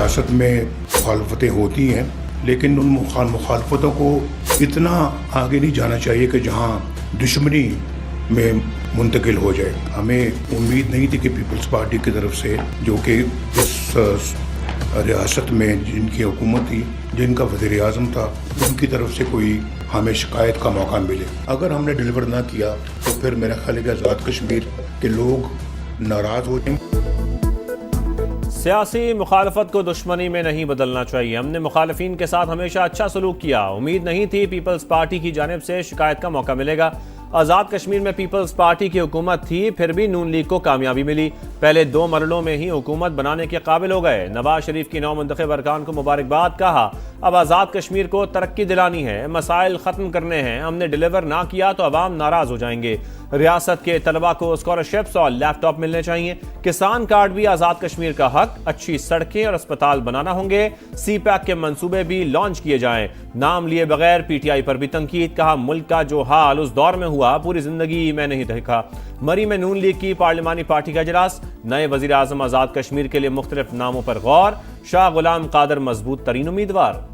रियासत में मुखालफतें होती हैं, लेकिन उन मुखालफतों को इतना आगे नहीं जाना चाहिए कि जहाँ दुश्मनी में मुंतकिल हो जाए। हमें उम्मीद नहीं थी कि पीपल्स पार्टी की तरफ से, जो कि इस रियासत में जिनकी हुकूमत थी, जिनका वज़ीर आज़म था, उनकी तरफ से कोई हमें शिकायत का मौका मिले। अगर हमने डिलीवर ना किया तो फिर मेरा ख्याल है कि आज़ाद कश्मीर के लोग नाराज़ हो जाएंगे। सियासी मुखालफत को दुश्मनी में नहीं बदलना चाहिए। हमने मुखालफिन के साथ हमेशा अच्छा सलूक किया। उम्मीद नहीं थी पीपल्स पार्टी की जानिब से शिकायत का मौका मिलेगा। आज़ाद कश्मीर में पीपल्स पार्टी की हुकूमत थी, फिर भी नून लीग को कामयाबी मिली। पहले 2 मरलों में ही हुकूमत बनाने के काबिल हो गए। नवाज शरीफ की 9 मुंतखब अरकान को मुबारकबाद कहा। अब आज़ाद कश्मीर को तरक्की दिलानी है, मसाइल ख़त्म करने हैं। हमने डिलीवर ना किया तो अवाम नाराज़ हो जाएंगे। रियासत के तलबा को स्कॉलरशिप्स और लैपटॉप मिलने चाहिए। किसान कार्ड भी आज़ाद कश्मीर का हक। अच्छी सड़कें और अस्पताल बनाना होंगे। CPAC के मंसूबे भी लॉन्च किए जाएं। नाम लिए बगैर PTI पर भी तनकीद। कहा, मुल्क का जो हाल उस दौर में हुआ पूरी जिंदगी में नहीं देखा। मरी में नून लीग की पार्लिमानी पार्टी का इजलास। नए वजीर आजम आज़ाद कश्मीर के लिए मुख्तलिफ नामों पर गौर। शाह गुलाम कादर मजबूत तरीन उम्मीदवार।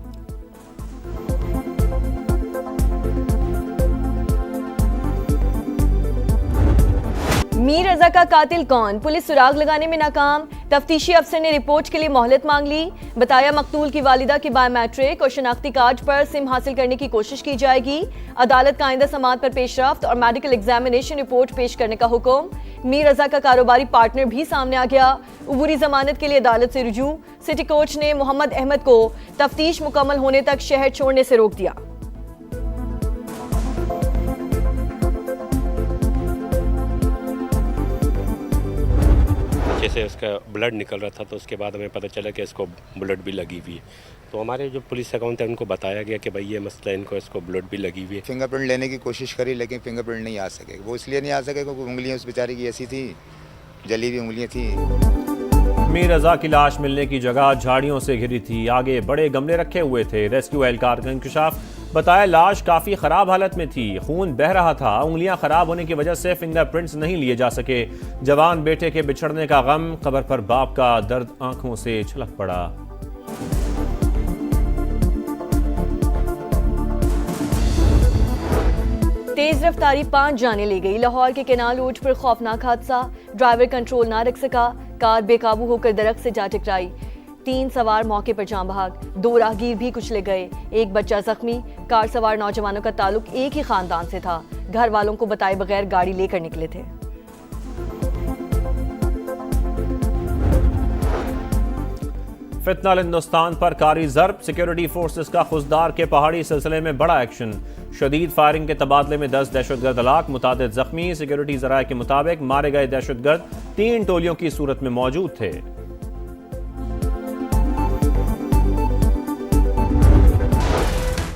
मीर रजा का कातिल कौन, पुलिस सुराग लगाने में नाकाम। तफ्तीशी अफसर ने रिपोर्ट के लिए मोहलत मांग ली। बताया, मकतूल की वालिदा की बायोमेट्रिक और शनाख्ती कार्ड पर सिम हासिल करने की कोशिश की जाएगी। अदालत का आइंदा समाअत पर पेशरफ्त और मेडिकल एग्जामिनेशन रिपोर्ट पेश करने का हुक्म। मीर रजा का कारोबारी पार्टनर भी सामने आ गया। उबूरी जमानत के लिए अदालत से रुजू। सिटी कोर्ट ने मोहम्मद अहमद को तफ्तीश मुकम्मल होने तक शहर छोड़ने से रोक दिया। जैसे उसका ब्लड निकल रहा था तो उसके बाद हमें पता चला कि इसको बुलेट भी लगी हुई है। तो हमारे जो पुलिस अकाउंट है उनको बताया गया कि भाई ये मसला है, इसको बुलेट भी लगी हुई है। फिंगरप्रिंट लेने की कोशिश करी लेकिन फिंगरप्रिंट नहीं आ सके। वो इसलिए नहीं आ सके क्योंकि उंगलियां उस बेचारी की ऐसी थी, जली हुई उंगलियां थी। मीर रजा की लाश मिलने की जगह झाड़ियों से घिरी थी। आगे बड़े गमले रखे हुए थे। रेस्क्यू एहलकार का इंकशाफ। बताया, लाश काफ़ी ख़राब हालत में थी, खून बह रहा था। उंगलियां ख़राब होने की वजह से फिंगरप्रिंट्स नहीं लिए जा सके। जवान बेटे के बिछड़ने का गम, कब्र पर बाप का दर्द आंखों से छलक पड़ा। तेज रफ्तारी 5 जाने ले गई। लाहौर के केनाल रोड पर खौफनाक हादसा। ड्राइवर कंट्रोल ना रख सका, कार बेकाबू होकर दरख्त से जा टकराई। 3 सवार मौके पर जान बहक, 2 राहगीर भी कुचले गए, 1 बच्चा जख्मी। कार सवार नौजवानों का ताल्लुक एक ही खानदान से था। घर वालों को बताए बगैर गाड़ी लेकर निकले थे। फितनल हिंदुस्तान पर कारी ज़र्ब। सिक्योरिटी फोर्सेस का खुजदार के पहाड़ी सिलसिले में बड़ा एक्शन। शदीद फायरिंग के तबादले में 10 दहशतगर्द हलाक, मुतादिद जख्मी। सिक्योरिटी ज़राए के मुताबिक मारे गए दहशतगर्द 3 टोलियों की सूरत में मौजूद थे।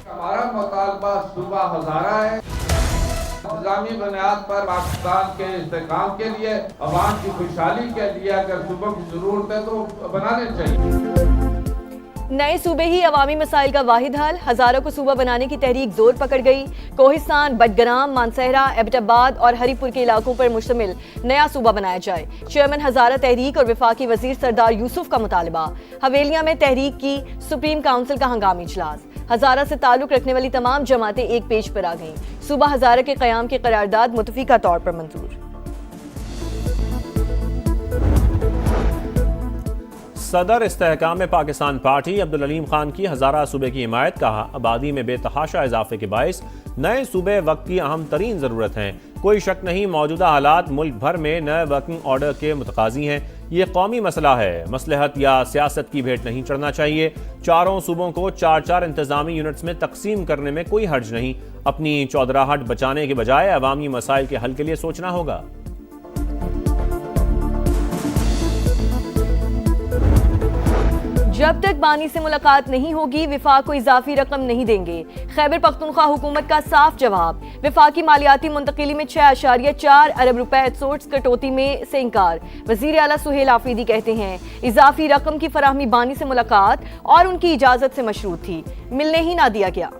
हमारा मुतालबा सूबा हज़ारा है। इंतजामी बुनियाद पर पाकिस्तान के इस्तेकाम के लिए, अवाम की खुशहाली के लिए अगर सूबों की जरूरत है तो बनाने चाहिए। नए सूबे ही अवामी मसाइल का वाहिद हल। हजारों को सूबा बनाने की तहरीक जोर पकड़ गई। कोहिस्तान, बडग्राम, मानसहरा, एबटाबाद और हरीपुर के इलाकों पर मुश्तमिल नया सूबा बनाया जाए। चेयरमैन हजारा तहरीक और वफाकी वजीर सरदार यूसुफ का मुतालबा। हवेलिया में तहरीक की सुप्रीम काउंसिल का हंगामी इजलास। हजारा से ताल्लुक रखने वाली तमाम जमातें एक पेज पर आ गईं। सूबा हजारा के क़याम की करारदाद मुतफीका तौर पर मंजूर। सदर इस्तेहकाम पाकिस्तान पार्टी अब्दुल अलीम खान की हजारा सूबे की हिमायत। कहा, आबादी में बेतहाशा इजाफे के बायस नए सूबे वक्त की अहम तरीन ज़रूरत हैं। कोई शक नहीं, मौजूदा हालात मुल्क भर में नए वर्किंग ऑर्डर के मुतकाजी हैं। ये कौमी मसला है, मसलहत या सियासत की भेंट नहीं चढ़ना चाहिए। चारों सूबों को 4-4 इंतजामी यूनिट्स में तकसीम करने में कोई हर्ज नहीं। अपनी चौधराहट बचाने के बजाय अवामी मसाइल के हल के लिए सोचना होगा। जब तक बानी से मुलाकात नहीं होगी, विफाक को इजाफी रकम नहीं देंगे। खैबर पख्तूनख्वा हुकूमत का साफ जवाब। विफाकी मालियाती मुंतकिली में 6.4 अरब रुपए एडसोर्स कटौती में से इनकार। वजीर आला सुहेल आफरीदी कहते हैं, इजाफी रकम की फराहमी बानी से मुलाकात और उनकी इजाजत से मशरूत थी, मिलने ही ना दिया गया।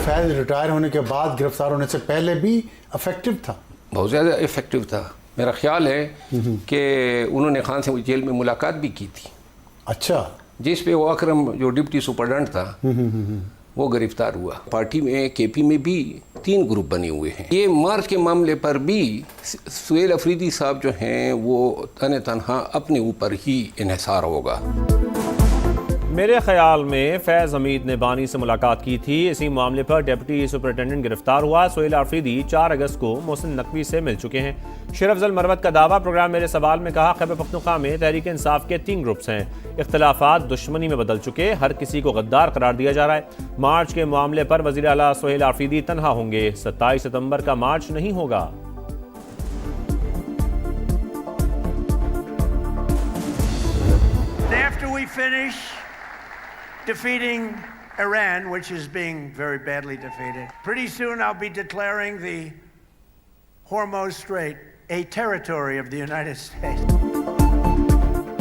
फैज रिटायर होने के बाद गिरफ्तार होने से पहले भी इफेक्टिव था, बहुत ज़्यादा इफेक्टिव था। मेरा ख्याल है कि उन्होंने खान से जेल में मुलाकात भी की थी। अच्छा। जिस पे वो अकरम जो डिप्टी सुपरडेंट था वो गिरफ्तार हुआ। पार्टी में केपी में भी 3 ग्रुप बने हुए हैं। ये मार्च के मामले पर भी सुहेल अफरीदी साहब जो हैं वो तन्हा अपने ऊपर ही इन्हिसार होगा। मेरे ख्याल में फैज़ हमीद ने बानी से मुलाकात की थी। इसी मामले पर डिप्टी सुपरिटेंडेंट गिरफ्तार हुआ। सुहेल अफरीदी 4 अगस्त को मोहसिन नकवी से मिल चुके हैं। शेर अफजल मरवत का दावा। प्रोग्राम मेरे सवाल में कहा, खैबर पख्तूनख्वा में तहरीक इंसाफ के 3 ग्रुप्स हैं। इख्तलाफात दुश्मनी में बदल चुके, हर किसी को गद्दार करार दिया जा रहा है। मार्च के मामले पर वज़ीर आला सुहेल अफरीदी तन्हा होंगे। 27 सितंबर का मार्च नहीं होगा। After we finish defeating Iran, which is being very badly defeated, pretty soon I'll be declaring the Hormuz Strait a territory of the United States.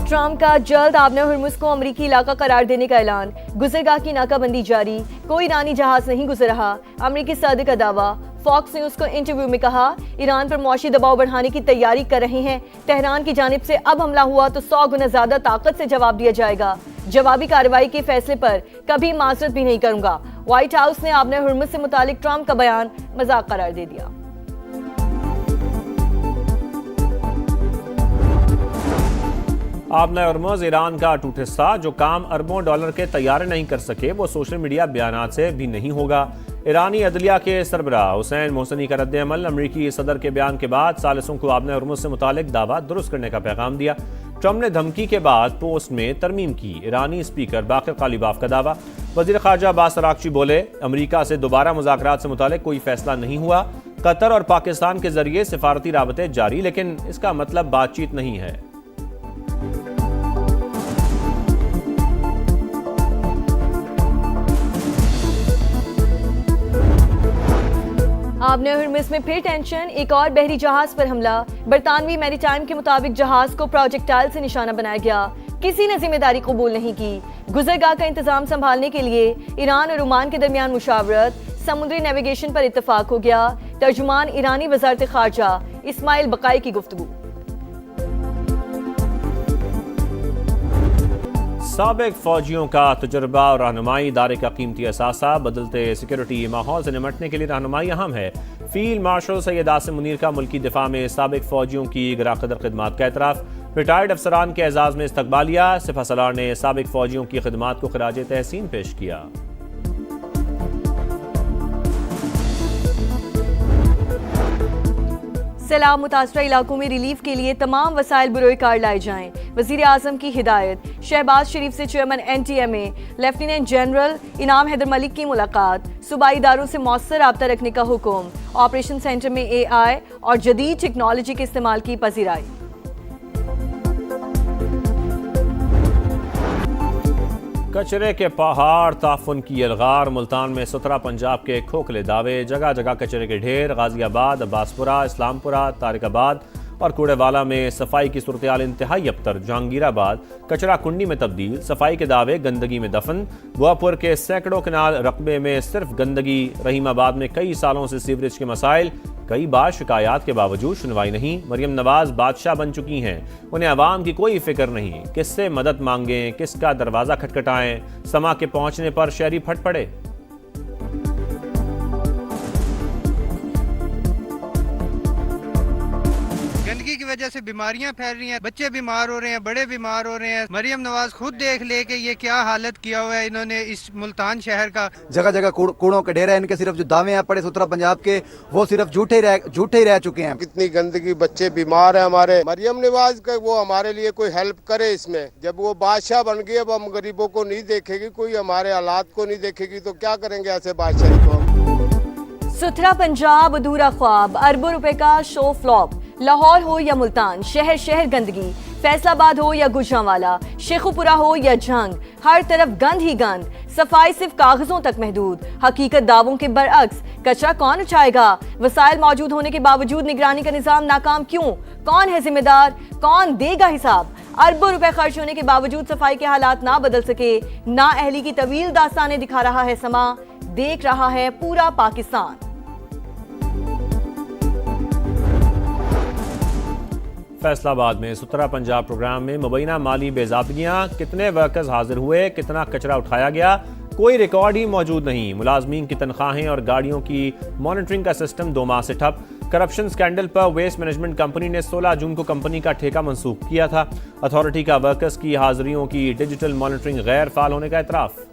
Trump का जल्द आबना हुर्मुज को अमरीकी इलाका करार देने का ऐलान। गुजरगाह की नाकाबंदी जारी, कोई ईरानी जहाज नहीं गुजर रहा। अमरीकी सदर का दावा। फॉक्स न्यूज को इंटरव्यू में कहा, ईरान पर मौशी दबाव बढ़ाने की तैयारी कर रहे हैं। तेहरान की जानिब से अब हमला हुआ तो 100 गुना ज्यादा ताकत से जवाब दिया जाएगा। जवाबी कार्रवाई के फैसले पर कभी माजरत भी नहीं करूंगा। व्हाइट हाउस ने आबना हुर्मुज से मुतालिक ट्रंप का बयान मजाक करार दे दिया। आबना हुर्मुज ईरान का अटूट हिस्सा। जो काम अरबों डॉलर के तैयारे नहीं कर सके वो सोशल मीडिया बयानात से भी नहीं होगा। ईरानी अदलिया के सरबराह हुसैन मोहसनी का रद्द-ए-अमल। अमरीकी सदर के बयान के बाद सालिसों को आबना हुर्मुज से मुतालिक दावा दुरुस्त करने का पैगाम दिया। ट्रंप ने धमकी के बाद पोस्ट में तरमीम की। ईरानी स्पीकर बाकिर कालिबाफ का दावा। वज़ीर ख़ारजा अब्बास अराग़ची बोले, अमरीका से दोबारा मुज़ाकरात से मुतालिक कोई फैसला नहीं हुआ। कतर और पाकिस्तान के जरिए सिफारती राबते जारी, लेकिन इसका मतलब बातचीत नहीं है। आबना हुर्मुज में फिर टेंशन। एक और बहरी जहाज पर हमला। बरतानवी मैरीटाइम के मुताबिक जहाज को प्रोजेक्टाइल से निशाना बनाया गया। किसी ने जिम्मेदारी कबूल नहीं की। गुजरगाह का इंतजाम संभालने के लिए ईरान और ओमान के दरमियान मुशावरत। समुद्री नेविगेशन पर इत्तफाक हो गया। तर्जुमान ईरानी वजारत खारजा इस्माइल बकाई की गुफ्तगू। साबिक फौजियों का तजुर्बा और रहनुमाई इदारे का कीमती असासा। बदलते सिक्योरिटी माहौल से निमटने के लिए रहनुमाई अहम है। फील्ड मार्शल सैयद आसिम मुनीर का मुल्की दिफा में साबिक फौजियों की गराकदर खिदमात का एतराफ़। रिटायर्ड अफसरान के एजाज़ में इस्तकबालिया। सिपह सलार ने साबिक फौजियों की खिदमात को खराज तहसीन पेश किया। सैलाब मुतासरा इलाकों में रिलीफ के लिए तमाम वसाइल बुरोए कार लाए जाएं। वज़ीर आज़म की हिदायत। शहबाज शरीफ से चेयरमैन NTMA लेफ्टिनेंट जनरल इनाम हैदर मलिक की मुलाकात। सूबाई इदारों से मौसर राब्ता रखने का हुक्म। ऑपरेशन सेंटर में AI और जदीद टेक्नोलॉजी के इस्तेमाल की पजीराई। कचरे के पहाड़, ताफुन की यलगार। मुल्तान में 17 पंजाब के खोखले दावे। जगह जगह कचरे के ढेर। गाजियाबाद, अब्बासपुरा, इस्लामपुरा, तारिकाबाद और कूड़ेवाला में सफाई की सूरत-ए-हाल इंतहाई अबतर। जहांगीराबाद कचरा कुंडी में तब्दील। सफाई के दावे गंदगी में दफन। बुआपुर के सैकड़ों कनाल रकबे में सिर्फ गंदगी। रहीमाबाद में कई सालों से सीवरेज के मसाइल। कई बार शिकायत के बावजूद सुनवाई नहीं। मरियम नवाज बादशाह बन चुकी हैं, उन्हें आवाम की कोई फिक्र नहीं। किससे मदद मांगें, किसका दरवाज़ा खटखटाएं। समा के पहुंचने पर शहरी फट पड़े। गंदगी की वजह से बीमारियां फैल रही हैं, बच्चे बीमार हो रहे हैं, बड़े बीमार हो रहे हैं। मरियम नवाज खुद देख ले कि ये क्या हालत किया हुआ है इन्होंने इस मुल्तान शहर का। जगह जगह कूड़ों के ढेर है। इनके सिर्फ जो दावे हैं पड़े 17 पंजाब के, वो सिर्फ झूठे ही रह चुके हैं। कितनी गंदगी, बच्चे बीमार है हमारे। मरियम नवाज का वो हमारे लिए कोई हेल्प करे इसमें। जब वो बादशाह बन गई, अब हम गरीबों को नहीं देखेगी, कोई हमारे हालात को नहीं देखेगी, तो क्या करेंगे ऐसे बादशाही को। सुथरा पंजाब अधूरा ख्वाब। अरबों रुपए का शो फ्लॉप। लाहौर हो या मुल्तान, शहर शहर गंदगी। फैसलाबाद हो या गुजरांवाला, शेखुपुरा हो या जंग, हर तरफ गंद ही गंद। सफाई सिर्फ कागजों तक महदूद। हकीकत दावों के बरअक्स। कचरा कौन उठाएगा? वसाइल मौजूद होने के बावजूद निगरानी का निजाम नाकाम क्यों? कौन है जिम्मेदार? कौन देगा हिसाब? अरबों रुपए खर्च होने के बावजूद सफाई के हालात ना बदल सके। ना अहली की तवील दास्तानें दिखा रहा है समा, देख रहा है पूरा पाकिस्तान। फैसलाबाद में 17 पंजाब प्रोग्राम में मुबैना माली बेज़ाब्तियां, कितने वर्कर्स हाजिर हुए, कितना कचरा उठाया गया, कोई रिकॉर्ड ही मौजूद नहीं। मुलाजमीन की तनख्वाहें और गाड़ियों की मॉनिटरिंग का सिस्टम 2 माह से ठप। करप्शन स्कैंडल पर वेस्ट मैनेजमेंट कंपनी ने 16 जून को कंपनी का ठेका मंसूख किया था। अथॉरिटी का वर्कर्स की हाजिरियों की डिजिटल मॉनिटरिंग गैर फाल होने का इतराफ।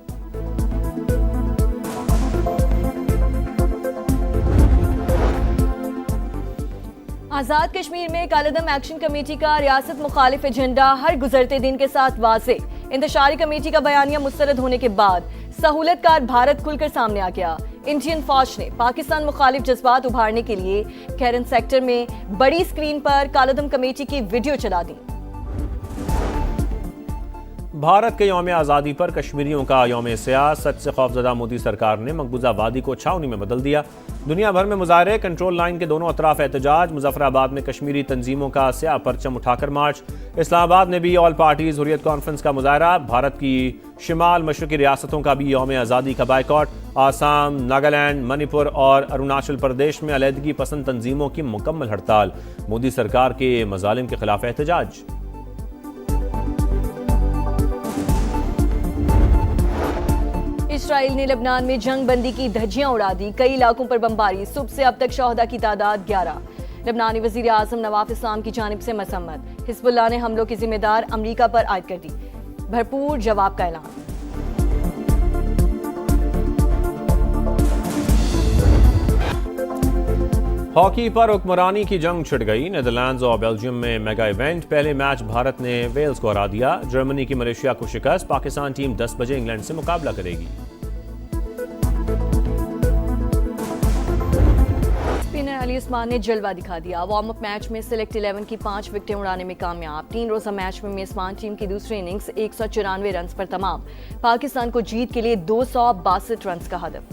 आजाद कश्मीर में कालेदम एक्शन कमेटी का रियासत मुखालिफ एजेंडा हर गुजरते दिन के साथ वाज़े। इंतशारी कमेटी का बयानिया मुस्तरद होने के बाद सहूलतकार भारत खुलकर सामने आ गया। इंडियन फौज ने पाकिस्तान मुखालिफ जज्बात उभारने के लिए कैरन सेक्टर में बड़ी स्क्रीन पर कालेदम कमेटी की वीडियो चला दी। भारत के यौम आज़ादी पर कश्मीरियों का यौम सियासत से खौफजदा मोदी सरकार ने मकबूजा वादी को छावनी में बदल दिया। दुनिया भर में मुजाहरे, कंट्रोल लाइन के दोनों अतराफ एहतजाज। मुजफ्फराबाद में कश्मीरी तंजीमों का स्याह परचम उठाकर मार्च। इस्लामाबाद में भी ऑल पार्टीज हुर्रियत कॉन्फ्रेंस का मुजाहरा। भारत की शिमाल मशरकी रियासतों का भी यौम आज़ादी का बायकॉट। आसाम, नागालैंड, मणिपुर और अरुणाचल प्रदेश में अलहदगी पसंद तंजीमों की मुकम्मल हड़ताल। मोदी सरकार के मजालिम के खिलाफ एहतजाज। इजराइल ने लबनान में जंग बंदी की धज्जियां उड़ा दी। कई इलाकों पर बमबारी। सुबह से अब तक शोहदा की तादाद 11। लबनानी वजीर आजम नवाफ इस्लाम की जानिब से मसम्मत। हिजबुल्लाह ने हमलों की जिम्मेदार अमरीका पर आयद कर दी। भरपूर जवाब का ऐलान। हॉकी पर हुक्मरानी की जंग छिड़ गई। नीदरलैंड्स और बेल्जियम में मेगा इवेंट। पहले मैच भारत ने वेल्स को हरा दिया। जर्मनी की मलेशिया को शिकस्त। पाकिस्तान टीम 10 बजे इंग्लैंड से मुकाबला करेगी। स्पिनर अली उस्मान ने जलवा दिखा दिया। वार्म अप मैच में सिलेक्ट 11 की 5 विकेटें उड़ाने में कामयाब। 3 रोजा मैच में मेजबान टीम की दूसरी इनिंग्स 194 रन पर तमाम। पाकिस्तान को जीत के लिए 262 रन का हदफ।